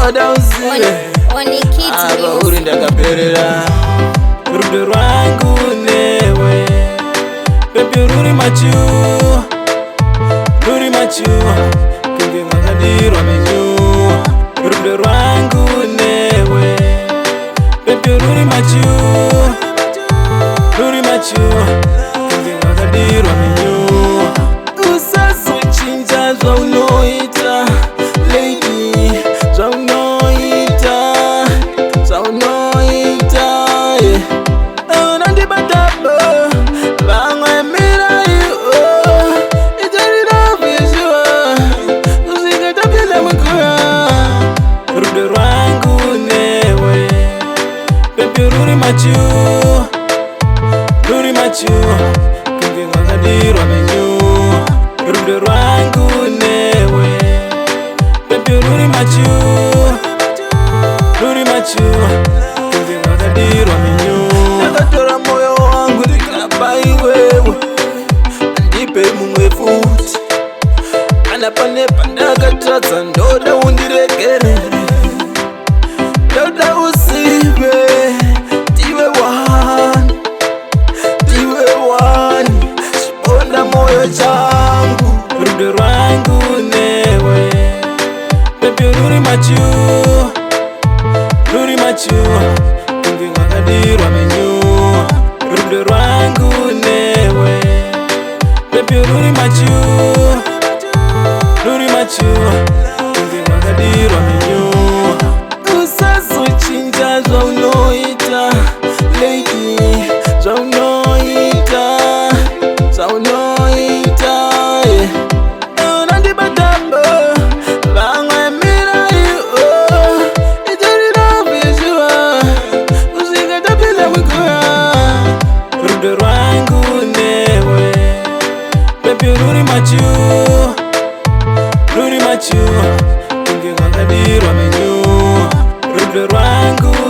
Ndoda usiwe Onikid uri ndakaperera. Rudo rwangu newe, baby ruri machu, kunge mwakadirwa menyu. Rudo rwangu newe, baby ruri machu, kunge mwakadirwa menyu. Usazochinja zvaunoita lady, zvaunoita unondibatapo vamwe miraiwo itoriravizwa usikatapinda mukura. Rudo rwangu newe, baby ruri machu, kunge mwakadirwa menyu. Rudo rwangu newe, baby ruri machu, kunge mwakadirwa menyu. Ndakatora moyo wangu ndikapa iwewe, andipe mumwe futi. Kana pane pandakatadza ndoda undiregerere, ndoda usive ndiwe wani, chiponda moyo changu. Rudo rwangu newe, baby ruri machu, kunge mwakadirwa menyu. Rudo rwangu newe, baby ruri machu, kunge mwakadirwa menyu. Usazochinja zvaunoita lady, zvaunoita unondibatapo vamwe miraiwo itoriravizwa usikatapinda mukura. Rudo rwangu newe, baby ruri machu, kunge mwakadirwa menyu. Rudo rwangu